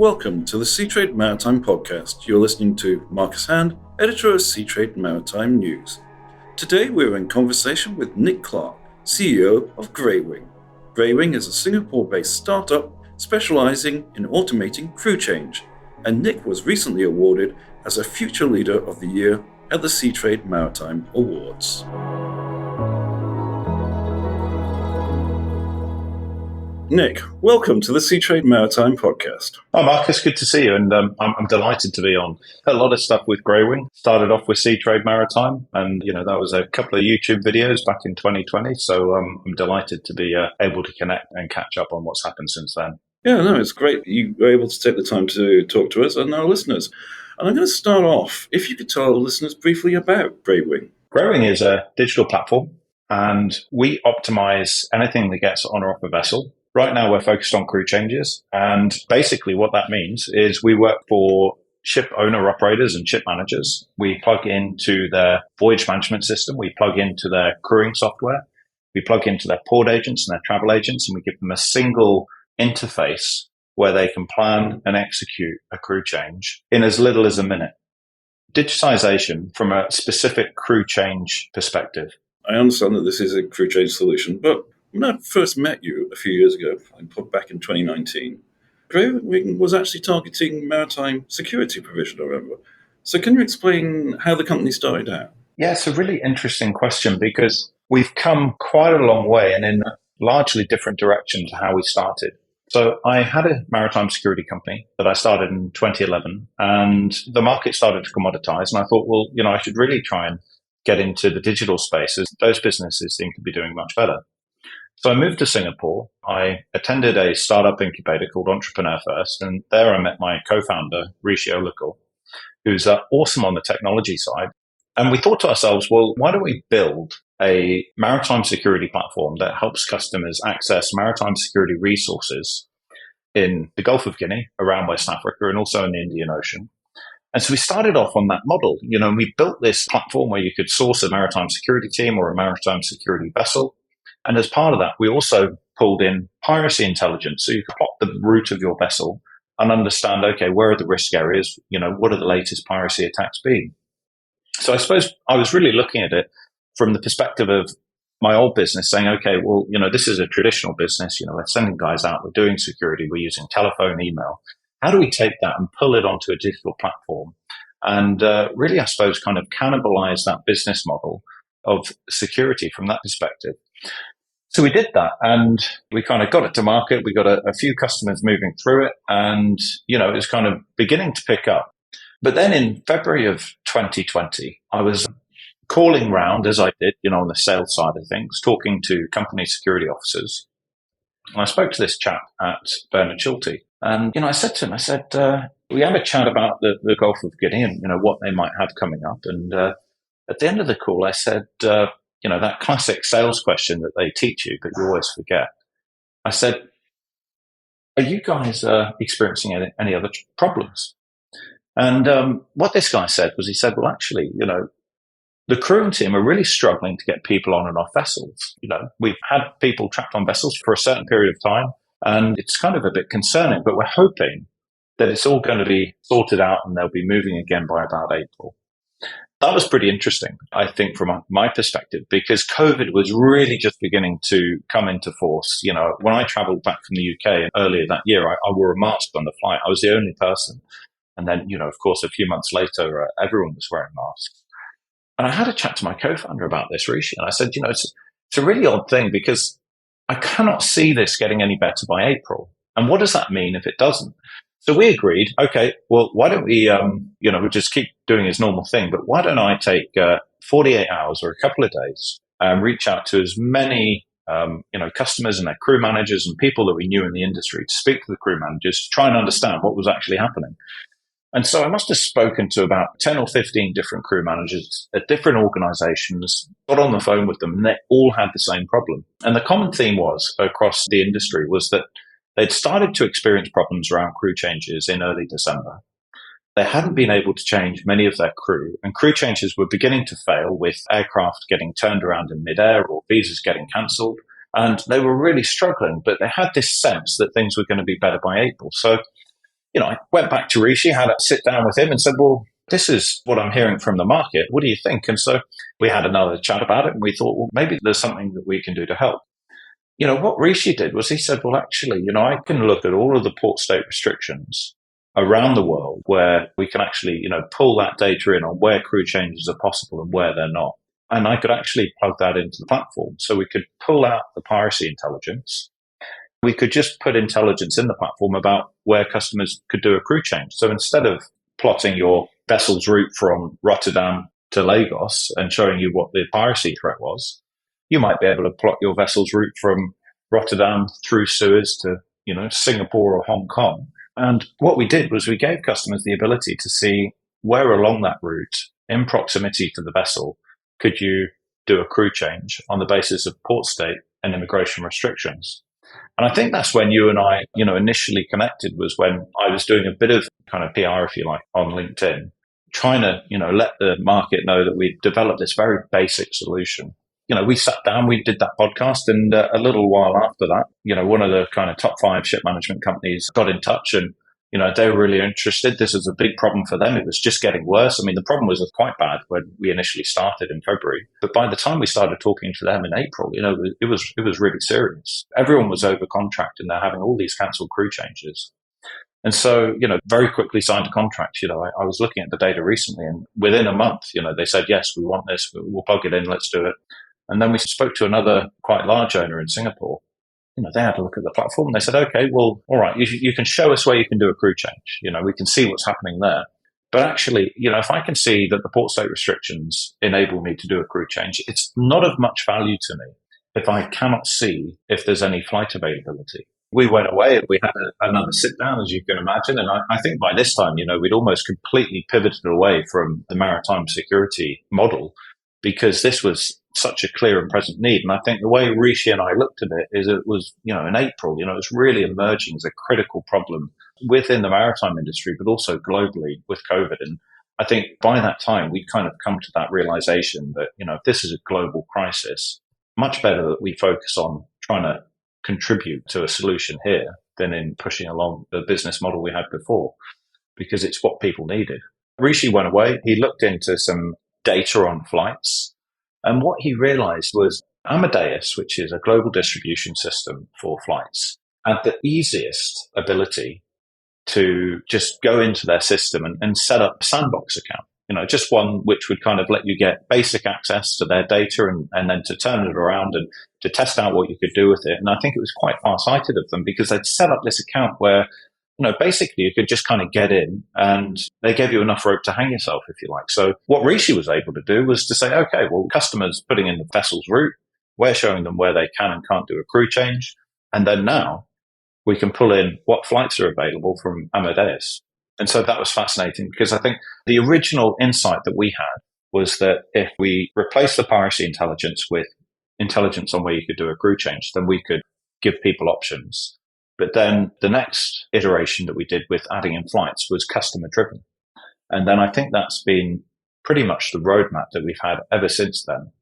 Welcome to the Seatrade Maritime Podcast. You're listening to Marcus Hand, editor of Seatrade Maritime News. Today we're in conversation with Nick Clarke, CEO of Greywing. Greywing is a Singapore-based startup specializing in automating crew change, and Nick was recently awarded as a Future Leader of the Year at the Seatrade Maritime Awards. Nick, welcome to the Seatrade Maritime Podcast. Hi, Marcus. Good to see you, and I'm delighted to be on. A lot of stuff with Greywing. Started off with Seatrade Maritime, and that was a couple of YouTube videos back in 2020. So I'm delighted to be able to connect and catch up on what's happened since then. Yeah, no, it's great you were able to take the time to talk to us and our listeners. And I'm going to start off, if you could tell our listeners briefly about Greywing. Greywing is a digital platform, and we optimize anything that gets on or off a vessel. Right now, we're focused on crew changes. And basically what that means is we work for ship owner operators and ship managers. We plug into their voyage management system. We plug into their crewing software. We plug into their port agents and their travel agents, and we give them a single interface where they can plan and execute a crew change in as little as a minute. Digitization from a specific crew change perspective. I understand that this is a crew change solution, but when I first met you a few years ago, back in 2019, Greywing was actually targeting maritime security provision, I remember. So can you explain how the company started out? Yeah, it's a really interesting question because we've come quite a long way and in a largely different direction to how we started. So I had a maritime security company that I started in 2011, and the market started to commoditize. And I thought, I should really try and get into the digital spaces. Those businesses seem to be doing much better. So I moved to Singapore. I attended a startup incubator called Entrepreneur First, and there I met my co-founder, Rishi Olakul, who's awesome on the technology side. And we thought to ourselves, why don't we build a maritime security platform that helps customers access maritime security resources in the Gulf of Guinea, around West Africa, and also in the Indian Ocean. And so we started off on that model. And we built this platform where you could source a maritime security team or a maritime security vessel. And as part of that, we also pulled in piracy intelligence. So you can plot the route of your vessel and understand, okay, where are the risk areas? What are the latest piracy attacks being? So I suppose I was really looking at it from the perspective of my old business saying, okay, this is a traditional business. We're sending guys out, we're doing security, we're using telephone, email. How do we take that and pull it onto a digital platform? And really, I suppose, kind of cannibalize that business model of security from that perspective. So we did that, and we kind of got it to market. We got a few customers moving through it, and, it was kind of beginning to pick up. But then in February of 2020, I was calling round, as I did, on the sales side of things, talking to company security officers. And I spoke to this chap at Bernard Schulte, and, I said to him, we had a chat about the Gulf of Guinea and, what they might have coming up. And at the end of the call, I said, that classic sales question that they teach you, but you always forget. I said, are you guys experiencing any other problems? And what this guy said was, he said, well, actually, the crewing team are really struggling to get people on and off vessels. We've had people trapped on vessels for a certain period of time, and it's kind of a bit concerning, but we're hoping that it's all going to be sorted out and they'll be moving again by about April. That was pretty interesting, I think, from my perspective, because COVID was really just beginning to come into force. When I traveled back from the UK earlier that year, I wore a mask on the flight. I was the only person. And then, of course, a few months later, everyone was wearing masks. And I had a chat to my co-founder about this, Rishi, and I said, it's a really odd thing because I cannot see this getting any better by April. And what does that mean if it doesn't? So we agreed, okay, why don't we, we just keep doing his normal thing, but why don't I take 48 hours or a couple of days and reach out to as many, customers and their crew managers and people that we knew in the industry to speak to the crew managers to try and understand what was actually happening. And so I must have spoken to about 10 or 15 different crew managers at different organizations, got on the phone with them, and they all had the same problem. And the common theme was across the industry was that they'd started to experience problems around crew changes in early December. They hadn't been able to change many of their crew, and crew changes were beginning to fail with aircraft getting turned around in midair or visas getting cancelled. And they were really struggling, but they had this sense that things were going to be better by April. So I went back to Rishi, had a sit down with him and said, well, this is what I'm hearing from the market. What do you think? And so we had another chat about it and we thought, well, maybe there's something that we can do to help. What Rishi did was he said, well, actually, I can look at all of the port state restrictions around the world where we can actually, pull that data in on where crew changes are possible and where they're not. And I could actually plug that into the platform. So we could pull out the piracy intelligence. We could just put intelligence in the platform about where customers could do a crew change. So instead of plotting your vessel's route from Rotterdam to Lagos and showing you what the piracy threat was, you might be able to plot your vessel's route from Rotterdam through Suez to, Singapore or Hong Kong. And what we did was we gave customers the ability to see where along that route, in proximity to the vessel, could you do a crew change on the basis of port state and immigration restrictions. And I think that's when you and I, initially connected, was when I was doing a bit of kind of PR, if you like, on LinkedIn, trying to, let the market know that we'd developed this very basic solution. We sat down, we did that podcast, and a little while after that, one of the kind of top 5 ship management companies got in touch and, they were really interested. This was a big problem for them. It was just getting worse. I mean, the problem was quite bad when we initially started in February. But by the time we started talking to them in April, it was really serious. Everyone was over contract and they're having all these cancelled crew changes. And so, very quickly signed a contract. I was looking at the data recently and within a month, they said, yes, we want this. We'll plug it in. Let's do it. And then we spoke to another quite large owner in Singapore. They had a look at the platform and they said, okay, well, all right, you can show us where you can do a crew change. We can see what's happening there. But actually, if I can see that the port state restrictions enable me to do a crew change, it's not of much value to me if I cannot see if there's any flight availability. We went away and we had another sit down, as you can imagine. And I think by this time, we'd almost completely pivoted away from the maritime security model because this was such a clear and present need. And I think the way Rishi and I looked at it is it was, in April, it was really emerging as a critical problem within the maritime industry, but also globally with COVID. And I think by that time, we'd kind of come to that realization that, if this is a global crisis, much better that we focus on trying to contribute to a solution here than in pushing along the business model we had before, because it's what people needed. Rishi went away. He looked into some data on flights. And what he realized was Amadeus, which is a global distribution system for flights, had the easiest ability to just go into their system and set up a sandbox account. Just one which would kind of let you get basic access to their data and then to turn it around and to test out what you could do with it. And I think it was quite far-sighted of them because they'd set up this account where, basically you could just kind of get in and they gave you enough rope to hang yourself, if you like. So what Rishi was able to do was to say, okay, well, customers putting in the vessel's route, we're showing them where they can and can't do a crew change. And then now we can pull in what flights are available from Amadeus. And so that was fascinating because I think the original insight that we had was that if we replace the piracy intelligence with intelligence on where you could do a crew change, then we could give people options. But then the next iteration that we did with adding in flights was customer driven. And then I think that's been pretty much the roadmap that we've had ever since then.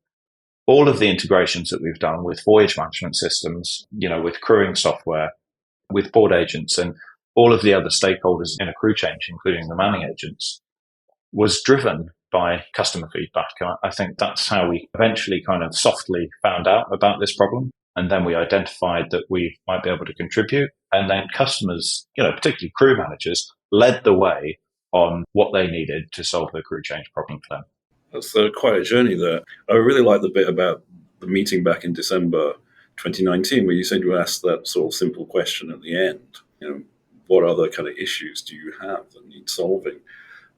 All of the integrations that we've done with voyage management systems, with crewing software, with board agents and all of the other stakeholders in a crew change, including the manning agents, was driven by customer feedback. I think that's how we eventually kind of softly found out about this problem. And then we identified that we might be able to contribute. And then customers, particularly crew managers, led the way on what they needed to solve the crew change problem for them. That's quite a journey there. I really like the bit about the meeting back in December 2019, where you said you asked that sort of simple question at the end. What other kind of issues do you have that need solving?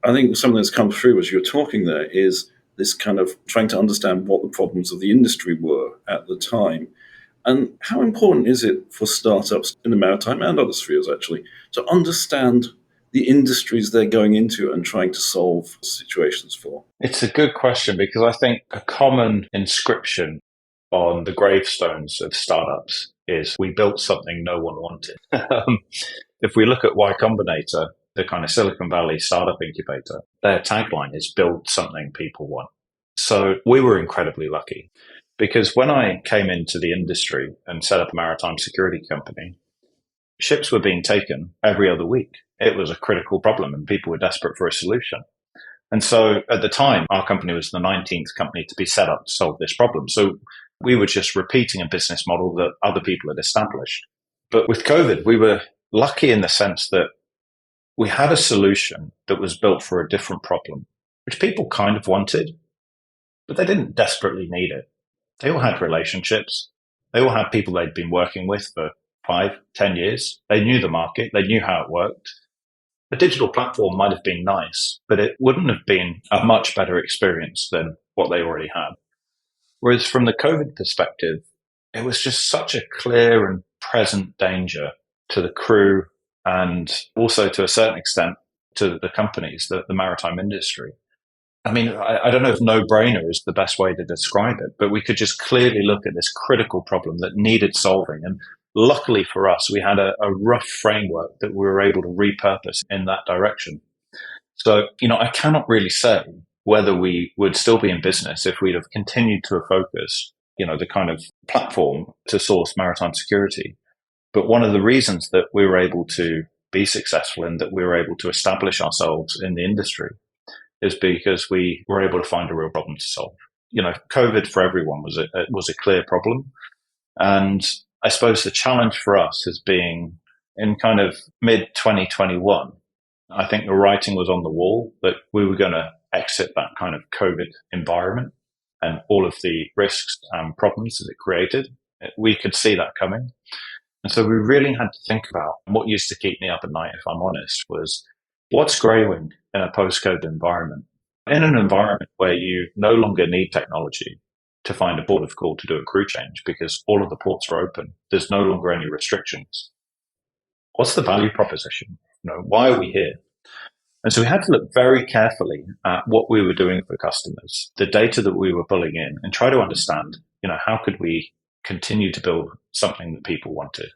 I think something that's come through as you're talking there is this kind of trying to understand what the problems of the industry were at the time. And how important is it for startups in the maritime and other spheres, actually, to understand the industries they're going into and trying to solve situations for? It's a good question because I think a common inscription on the gravestones of startups is we built something no one wanted. If we look at Y Combinator, the kind of Silicon Valley startup incubator, their tagline is build something people want. So we were incredibly lucky because when I came into the industry and set up a maritime security company, ships were being taken every other week. It was a critical problem and people were desperate for a solution. And so at the time, our company was the 19th company to be set up to solve this problem. So we were just repeating a business model that other people had established. But with COVID, we were lucky in the sense that we had a solution that was built for a different problem, which people kind of wanted, but they didn't desperately need it. They all had relationships. They all had people they'd been working with for 5, 10 years. They knew the market. They knew how it worked. A digital platform might have been nice, but it wouldn't have been a much better experience than what they already had. Whereas from the COVID perspective, it was just such a clear and present danger to the crew and also to a certain extent to the companies, the maritime industry. I mean, I don't know if no-brainer is the best way to describe it, but we could just clearly look at this critical problem that needed solving. And luckily for us, we had a rough framework that we were able to repurpose in that direction. So, I cannot really say whether we would still be in business if we'd have continued to focus, the kind of platform to source maritime security. But one of the reasons that we were able to be successful and that we were able to establish ourselves in the industry is because we were able to find a real problem to solve. COVID for everyone was a clear problem. And I suppose the challenge for us has been in kind of mid 2021. I think the writing was on the wall that we were going to exit that kind of COVID environment and all of the risks and problems that it created. We could see that coming. And so we really had to think about what used to keep me up at night, if I'm honest, was what's Greywing in a post-COVID environment? In an environment where you no longer need technology to find a port of call to do a crew change because all of the ports are open. There's no longer any restrictions. What's the value proposition? Why are we here? And so we had to look very carefully at what we were doing for customers, the data that we were pulling in, and try to understand, how could we continue to build something that people wanted?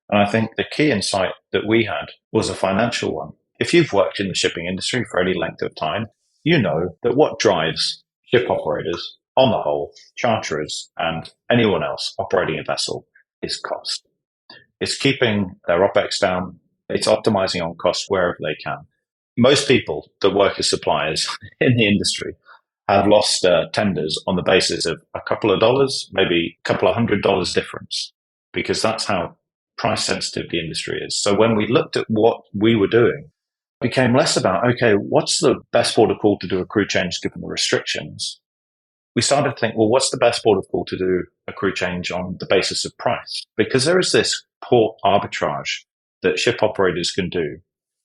And I think the key insight that we had was a financial one. If you've worked in the shipping industry for any length of time, you know that what drives ship operators, on the whole, charterers and anyone else operating a vessel is cost. It's keeping their OPEX down. It's optimizing on cost wherever they can. Most people that work as suppliers in the industry have lost tenders on the basis of a couple of dollars, maybe a couple of $100 difference, because that's how price sensitive the industry is. So when we looked at what we were doing, it became less about, okay, what's the best port of call to do a crew change given the restrictions? We started to think, well, what's the best port of call to do a crew change on the basis of price? Because there is this port arbitrage that ship operators can do,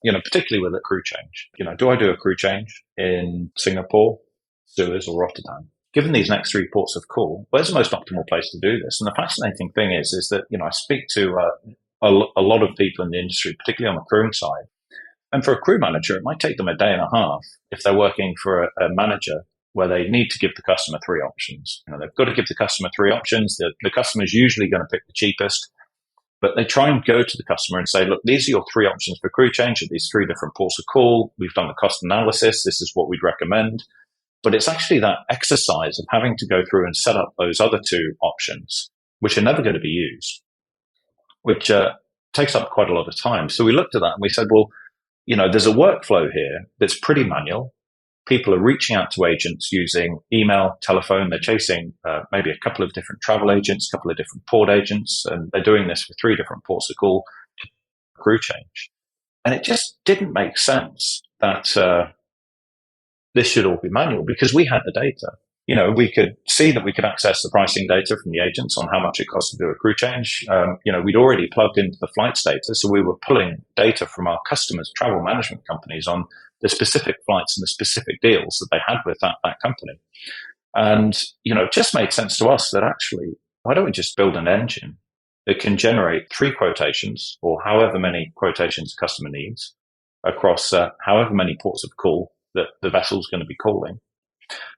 particularly with a crew change. Do I do a crew change in Singapore, Suez, or Rotterdam? Given these next 3 ports of call, where's the most optimal place to do this? And the fascinating thing is that, I speak to a lot of people in the industry, particularly on the crewing side. And for a crew manager, it might take them a day and a half if they're working for a manager where they need to give the customer 3 options. They've got to give the customer 3 options. The customer is usually going to pick the cheapest, but they try and go to the customer and say, look, these are your 3 options for crew change at these 3 different ports of call. We've done the cost analysis. This is what we'd recommend. But it's actually that exercise of having to go through and set up those other 2 options, which are never going to be used, which takes up quite a lot of time. So we looked at that and we said, well, there's a workflow here that's pretty manual. People are reaching out to agents using email, telephone. They're chasing maybe a couple of different travel agents, a couple of different port agents, and they're doing this for 3 different ports of call to crew change. And it just didn't make sense that this should all be manual because we had the data. We could see that we could access the pricing data from the agents on how much it costs to do a crew change. We'd already plugged into the flight data, so we were pulling data from our customers, travel management companies, on the specific flights and the specific deals that they had with that company. And, it just made sense to us that actually, why don't we just build an engine that can generate 3 quotations or however many quotations the customer needs across however many ports of call that the vessel's going to be calling,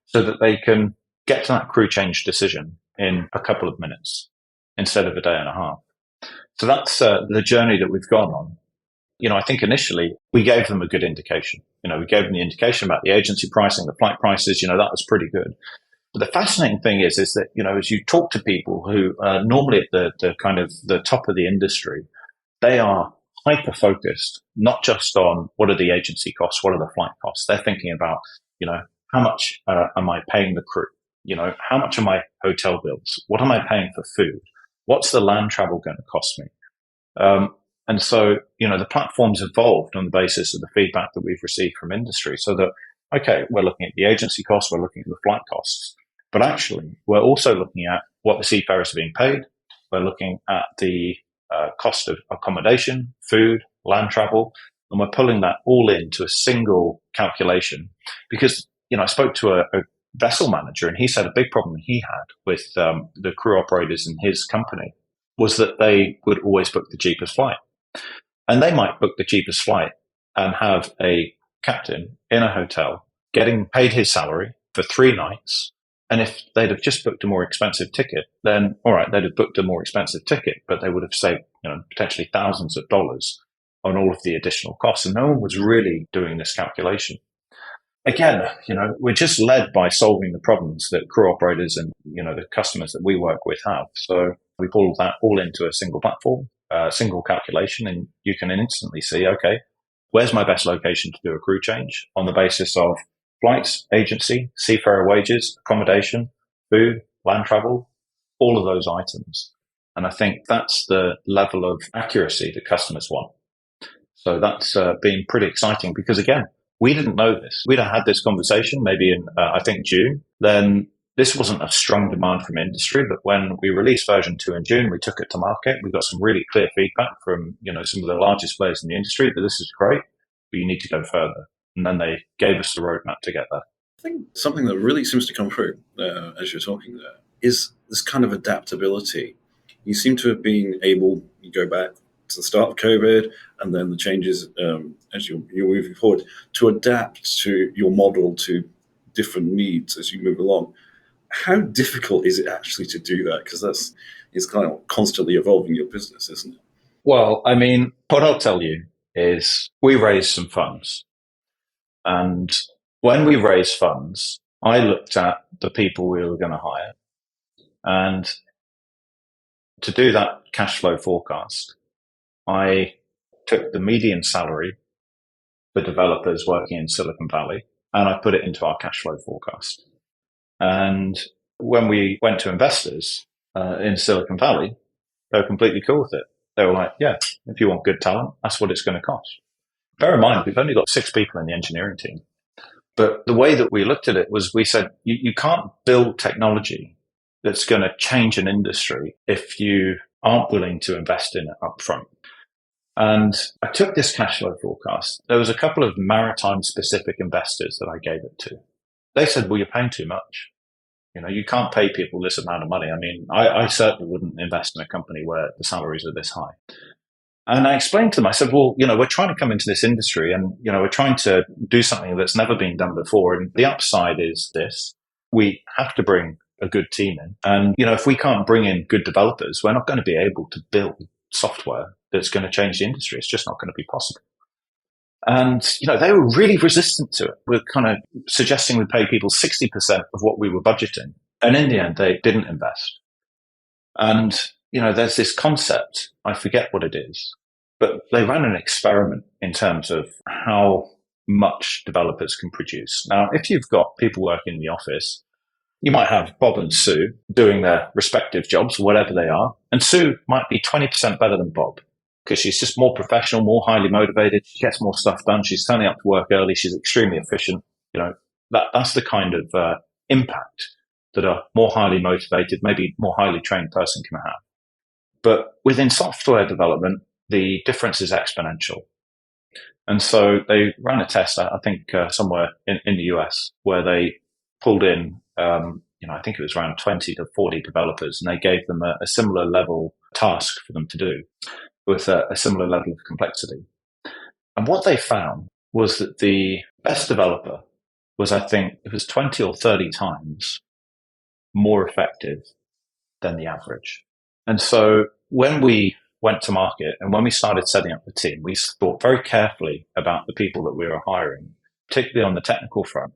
so that they can get to that crew change decision in a couple of minutes instead of a day and a half. So that's the journey that we've gone on. I think initially we gave them a good indication. We gave them the indication about the agency pricing, the flight prices, that was pretty good. But the fascinating thing is that, as you talk to people who are normally at the kind of the top of the industry, they are hyper focused, not just on what are the agency costs, what are the flight costs. They're thinking about, how much am I paying the crew? How much are my hotel bills? What am I paying for food? What's the land travel going to cost me? And so, the platform's evolved on the basis of the feedback that we've received from industry, so that, okay, we're looking at the agency costs, we're looking at the flight costs, but actually we're also looking at what the seafarers are being paid. We're looking at the cost of accommodation, food, land travel, and we're pulling that all into a single calculation. Because, I spoke to a vessel manager, and he said a big problem he had with the crew operators in his company was that they would always book the cheapest flight. And they might book the cheapest flight and have a captain in a hotel getting paid his salary for 3 nights. And if they'd have just booked a more expensive ticket, then all right, they'd have booked a more expensive ticket, but they would have saved, potentially thousands of dollars on all of the additional costs. And no one was really doing this calculation. Again, we're just led by solving the problems that crew operators and, the customers that we work with have. So we pull that all into a single platform, single calculation, and you can instantly see, okay, where's my best location to do a crew change on the basis of flights, agency, seafarer wages, accommodation, food, land travel, all of those items. And I think that's the level of accuracy that customers want. So that's been pretty exciting because, again, we didn't know this. We'd have had this conversation maybe in, I think, June. Then this wasn't a strong demand from industry, but when we released version 2 in June, we took it to market. We got some really clear feedback from, some of the largest players in the industry that this is great, but you need to go further. And then they gave us the roadmap to get there. I think something that really seems to come through as you're talking there is this kind of adaptability. You seem to have been able, you go back to the start of COVID and then the changes as you're moving forward, to adapt to your model to different needs as you move along. How difficult is it actually to do that? Because it's kind of constantly evolving your business, isn't it? Well, I mean, what I'll tell you is we raised some funds. And when we raised funds, I looked at the people we were going to hire. And to do that cash flow forecast, I took the median salary for developers working in Silicon Valley and I put it into our cash flow forecast. And when we went to investors in Silicon Valley, they were completely cool with it. They were like, yeah, if you want good talent, that's what it's going to cost. Bear in mind, we've only got 6 people in the engineering team. But the way that we looked at it was we said, you can't build technology that's going to change an industry if you aren't willing to invest in it upfront. And I took this cash flow forecast. There was a couple of maritime specific investors that I gave it to. They said, well, you're paying too much. You can't pay people this amount of money. I mean, I certainly wouldn't invest in a company where the salaries are this high. And I explained to them, I said, well, we're trying to come into this industry and, we're trying to do something that's never been done before. And the upside is this. We have to bring a good team in. And, if we can't bring in good developers, we're not going to be able to build software that's going to change the industry. It's just not going to be possible. And, they were really resistant to it. We're kind of suggesting we pay people 60% of what we were budgeting. And in the end, they didn't invest. And, there's this concept, I forget what it is, but they ran an experiment in terms of how much developers can produce. Now, if you've got people working in the office, you might have Bob and Sue doing their respective jobs, whatever they are. And Sue might be 20% better than Bob because she's just more professional, more highly motivated. She gets more stuff done. She's turning up to work early. She's extremely efficient. That's the kind of impact that a more highly motivated, maybe more highly trained person can have. But within software development, the difference is exponential. And so they ran a test, I think, somewhere in the US where they pulled in, I think it was around 20 to 40 developers, and they gave them a similar level task for them to do with a similar level of complexity. And what they found was that the best developer was, I think, it was 20 or 30 times more effective than the average. And so when we went to market and when we started setting up the team, we thought very carefully about the people that we were hiring, particularly on the technical front.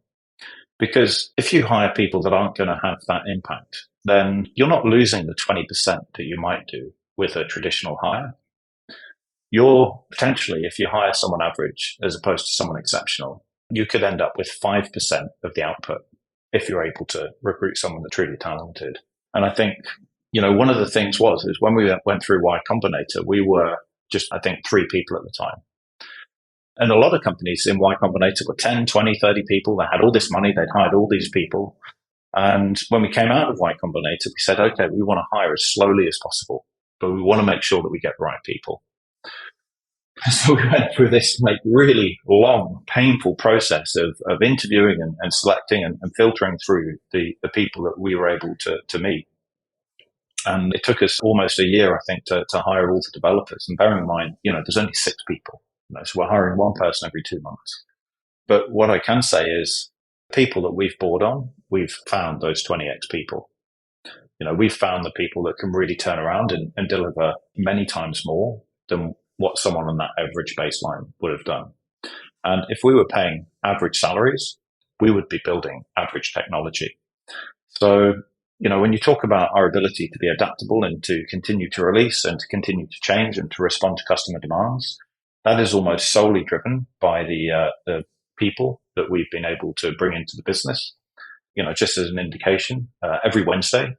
Because if you hire people that aren't going to have that impact, then you're not losing the 20% that you might do with a traditional hire. you're potentially, if you hire someone average as opposed to someone exceptional, you could end up with 5% of the output if you're able to recruit someone that's truly talented. And I think, one of the things is when we went through Y Combinator, we were just, I think, 3 people at the time. And a lot of companies in Y Combinator were 10, 20, 30 people. They had all this money. They'd hired all these people. And when we came out of Y Combinator, we said, okay, we want to hire as slowly as possible, but we want to make sure that we get the right people. So we went through this really long, painful process of interviewing and selecting and filtering through the people that we were able to meet. And it took us almost a year, I think, to hire all the developers. And bearing in mind, there's only 6 people. So we're hiring one person every 2 months. But what I can say is people that we've brought on, we've found those 20x people. We've found the people that can really turn around and deliver many times more than what someone on that average baseline would have done. And if we were paying average salaries, we would be building average technology. So, when you talk about our ability to be adaptable and to continue to release and to continue to change and to respond to customer demands, that is almost solely driven by the people that we've been able to bring into the business. Just as an indication, every Wednesday,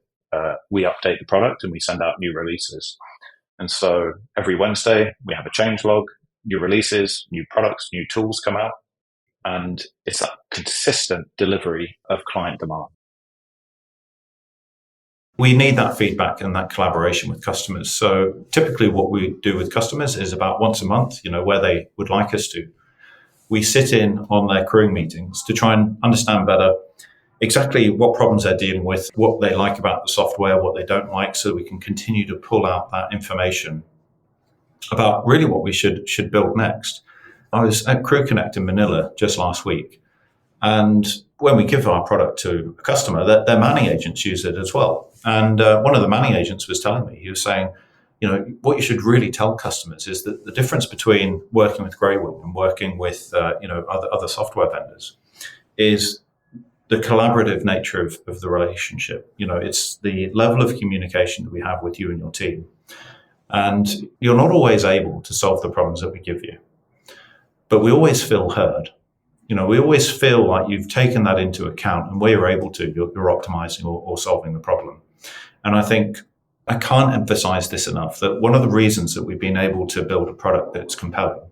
we update the product and we send out new releases. And so every Wednesday we have a change log, new releases, new products, new tools come out, and it's that consistent delivery of client demand. We need that feedback and that collaboration with customers. So typically what we do with customers is about once a month, where they would like us to. We sit in on their crewing meetings to try and understand better exactly what problems they're dealing with, what they like about the software, what they don't like, so we can continue to pull out that information about really what we should build next. I was at Crew Connect in Manila just last week, and when we give our product to a customer, their manning agents use it as well. And one of the manning agents was telling me, he was saying, what you should really tell customers is that the difference between working with Greywing and working with other software vendors is the collaborative nature of the relationship. It's the level of communication that we have with you and your team. And you're not always able to solve the problems that we give you, but we always feel heard. We always feel like you've taken that into account, and where you're able to, you're optimizing or solving the problem. And I think I can't emphasize this enough, that one of the reasons that we've been able to build a product that's compelling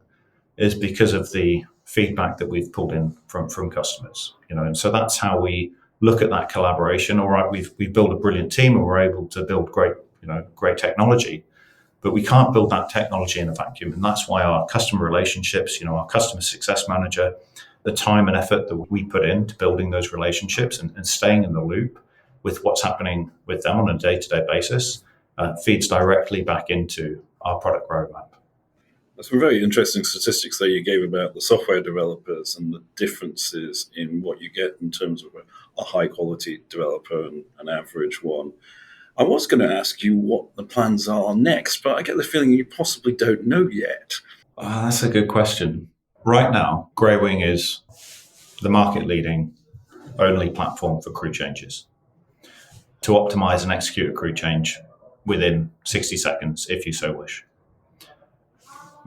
is because of the feedback that we've pulled in from customers, and so that's how we look at that collaboration. All right, we've built a brilliant team and we're able to build great technology, but we can't build that technology in a vacuum. And that's why our customer relationships, our customer success manager, the time and effort that we put into building those relationships and staying in the loop with what's happening with them on a day-to-day basis feeds directly back into our product roadmap. There's some very interesting statistics there you gave about the software developers and the differences in what you get in terms of a high-quality developer and an average one. I was going to ask you what the plans are next, but I get the feeling you possibly don't know yet. That's a good question. Right now, Greywing is the market-leading only platform for crew changes to optimize and execute a crew change within 60 seconds, if you so wish.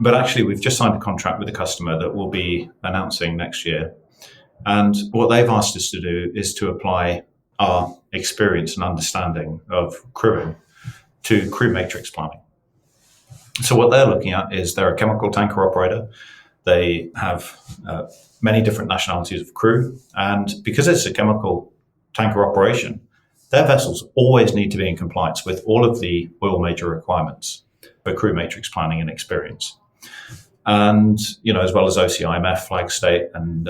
But actually, we've just signed a contract with a customer that we'll be announcing next year. And what they've asked us to do is to apply our experience and understanding of crewing to crew matrix planning. So what they're looking at is they're a chemical tanker operator. They have many different nationalities of crew. And because it's a chemical tanker operation, their vessels always need to be in compliance with all of the oil major requirements for crew matrix planning and experience. And, as well as OCIMF, flag state, and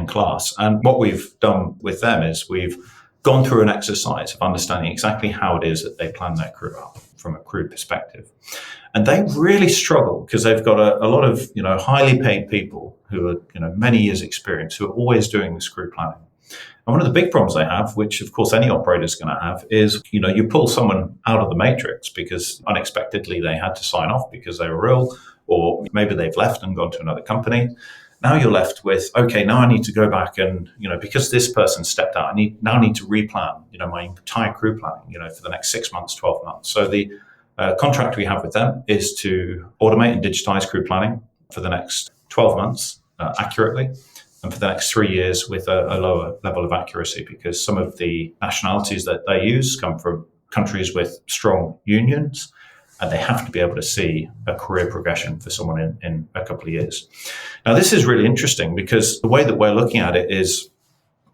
class. And what we've done with them is we've gone through an exercise of understanding exactly how it is that they plan their crew up from a crew perspective. And they really struggle because they've got a lot of, highly paid people who are, many years experience, who are always doing this crew planning. And one of the big problems they have, which of course any operator is going to have, is, you pull someone out of the matrix because unexpectedly they had to sign off because they were ill, or maybe they've left and gone to another company. Now you're left with, okay, now I need to go back and, because this person stepped out, I need to replan, my entire crew planning, for the next 6 months, 12 months. So the Contract we have with them is to automate and digitize crew planning for the next 12 months accurately, and for the next 3 years with a lower level of accuracy, because some of the nationalities that they use come from countries with strong unions, and they have to be able to see a career progression for someone in a couple of years. Now, this is really interesting because the way that we're looking at it is,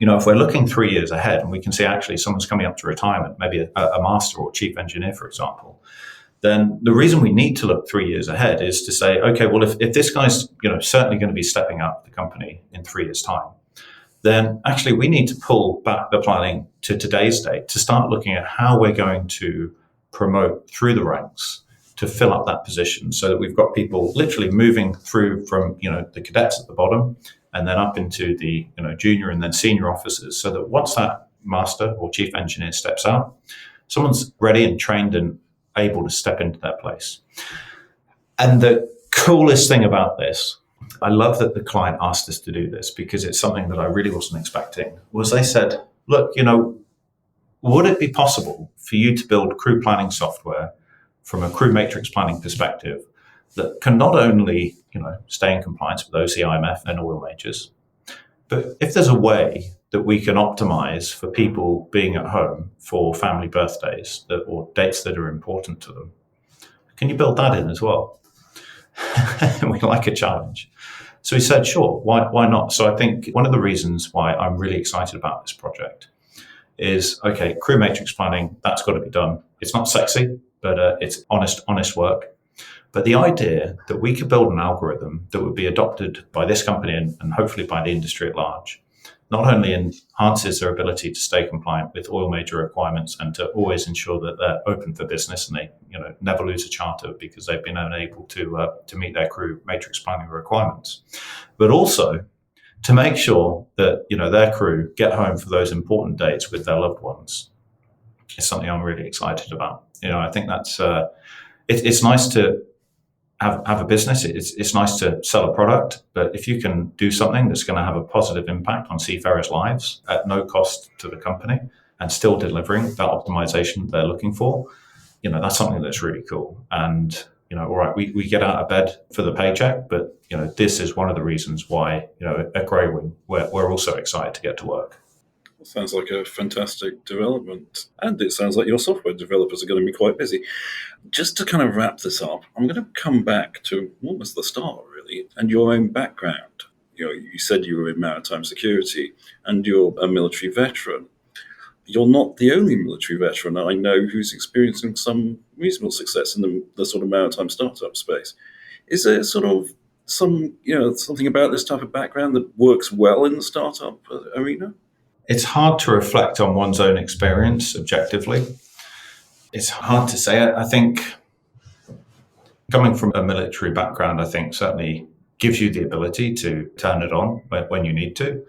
if we're looking 3 years ahead and we can see actually someone's coming up to retirement, maybe a master or chief engineer, for example, then the reason we need to look 3 years ahead is to say, okay, well, if this guy's certainly going to be stepping up the company in 3 years' time, then actually we need to pull back the planning to today's date to start looking at how we're going to promote through the ranks to fill up that position, so that we've got people literally moving through from the cadets at the bottom and then up into the junior and then senior officers, so that once that master or chief engineer steps out, someone's ready and trained and able to step into their place. And the coolest thing about this, I love that the client asked us to do this because it's something that I really wasn't expecting, was they said, look, would it be possible for you to build crew planning software from a crew matrix planning perspective that can not only, stay in compliance with OCIMF and oil majors, but if there's a way that we can optimize for people being at home for family birthdays or dates that are important to them, can you build that in as well? And we like a challenge. So we said, sure, why not? So I think one of the reasons why I'm really excited about this project is, okay, crew matrix planning, that's got to be done. It's not sexy, but it's honest work. But the idea that we could build an algorithm that would be adopted by this company and hopefully by the industry at large, not only enhances their ability to stay compliant with oil major requirements and to always ensure that they're open for business and they never lose a charter because they've been unable to meet their crew matrix planning requirements, but also to make sure that their crew get home for those important dates with their loved ones, is something I'm really excited about. I think that's it's nice to have a business. It's nice to sell a product, but if you can do something that's going to have a positive impact on seafarers' lives at no cost to the company and still delivering that optimization they're looking for, that's something that's really cool. And all right, we get out of bed for the paycheck, but this is one of the reasons why at Greywing we're also excited to get to work. Sounds like a fantastic development. And it sounds like your software developers are going to be quite busy. Just to kind of wrap this up, I'm going to come back to almost the start, really, and your own background. You said you were in maritime security and you're a military veteran. You're not the only military veteran I know who's experiencing some reasonable success in the sort of maritime startup space. Is there sort of something about this type of background that works well in the startup arena? It's hard to reflect on one's own experience objectively. It's hard to say. I think coming from a military background, I think certainly gives you the ability to turn it on when you need to.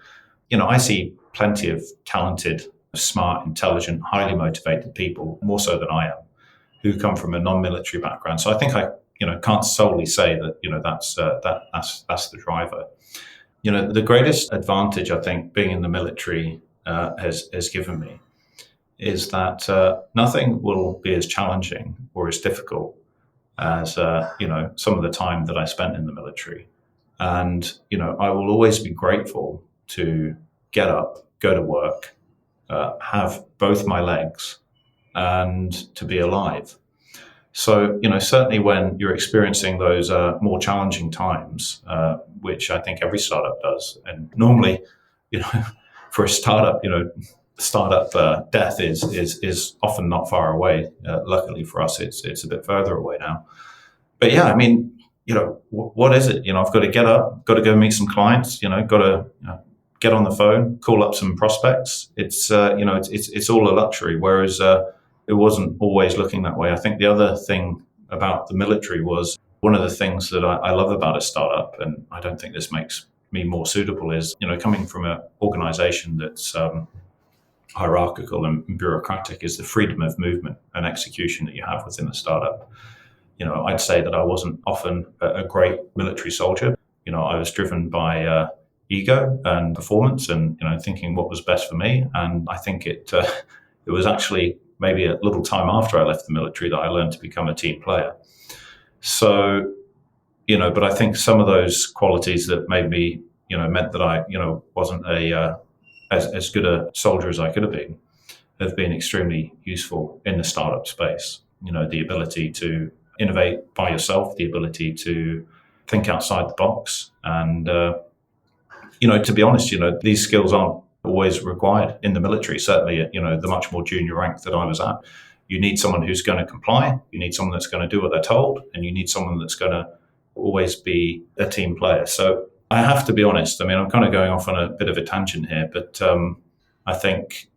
I see plenty of talented, smart, intelligent, highly motivated people, more so than I am, who come from a non-military background. So I think I can't solely say that that's the driver. The greatest advantage I think being in the military has given me is that nothing will be as challenging or as difficult as some of the time that I spent in the military. And I will always be grateful to get up, go to work, have both my legs, and to be alive. So, certainly when you're experiencing those more challenging times, which I think every startup does, and normally, for a startup, startup death is often not far away. Luckily for us, it's a bit further away now. But yeah, I mean, what is it? I've got to get up, got to go meet some clients, got to get on the phone, call up some prospects. It's all a luxury, whereas it wasn't always looking that way. I think the other thing about the military was one of the things that I love about a startup, and I don't think this makes me more suitable, is, coming from an organization that's hierarchical and bureaucratic, is the freedom of movement and execution that you have within a startup. I'd say that I wasn't often a great military soldier. I was driven by ego and performance and, thinking what was best for me. And I think it was actually maybe a little time after I left the military that I learned to become a team player. So, but I think some of those qualities that made me, meant that I, wasn't as good a soldier as I could have been extremely useful in the startup space. The ability to innovate by yourself, the ability to think outside the box. And, to be honest, these skills aren't always required in the military, certainly at, the much more junior rank that I was at. You need someone who's going to comply. You need someone that's going to do what they're told. And you need someone that's going to always be a team player. So I have to be honest. I mean, I'm kind of going off on a bit of a tangent here, but I think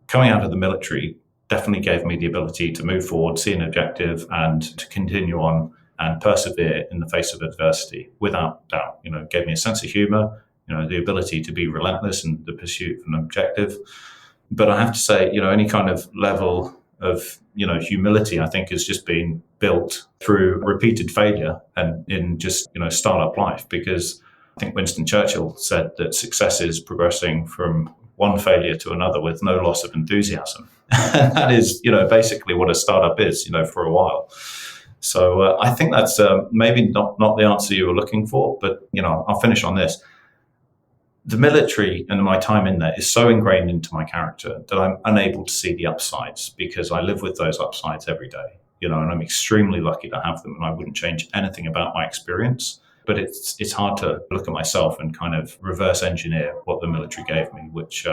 coming out of the military definitely gave me the ability to move forward, see an objective, and to continue on and persevere in the face of adversity without doubt. Gave me a sense of humor, the ability to be relentless in the pursuit of an objective. But I have to say, any kind of level of, humility, I think, has just been built through repeated failure and in just, startup life, because I think Winston Churchill said that success is progressing from one failure to another with no loss of enthusiasm. And that is, basically what a startup is, for a while. So I think that's maybe not the answer you were looking for, but, I'll finish on this. The military and my time in there is so ingrained into my character that I'm unable to see the upsides, because I live with those upsides every day, and I'm extremely lucky to have them, and I wouldn't change anything about my experience. But it's hard to look at myself and kind of reverse engineer what the military gave me, which,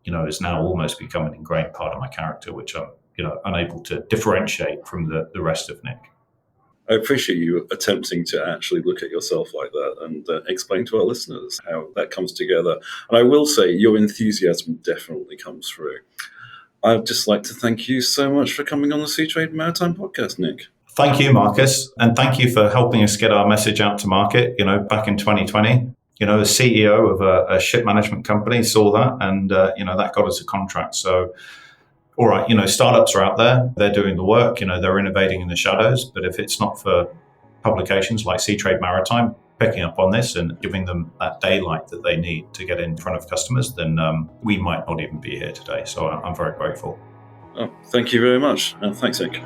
is now almost become an ingrained part of my character, which I'm, unable to differentiate from the rest of Nick. I appreciate you attempting to actually look at yourself like that and explain to our listeners how that comes together. And I will say your enthusiasm definitely comes through. I'd just like to thank you so much for coming on the Seatrade Maritime Podcast, Nick. Thank you, Marcus. And thank you for helping us get our message out to market, back in 2020. The CEO of a ship management company saw that, and, that got us a contract. So, all right, startups are out there, they're doing the work, they're innovating in the shadows. But if it's not for publications like Seatrade Maritime picking up on this and giving them that daylight that they need to get in front of customers, then we might not even be here today. So I'm very grateful. Oh, thank you very much. Thanks, Nick.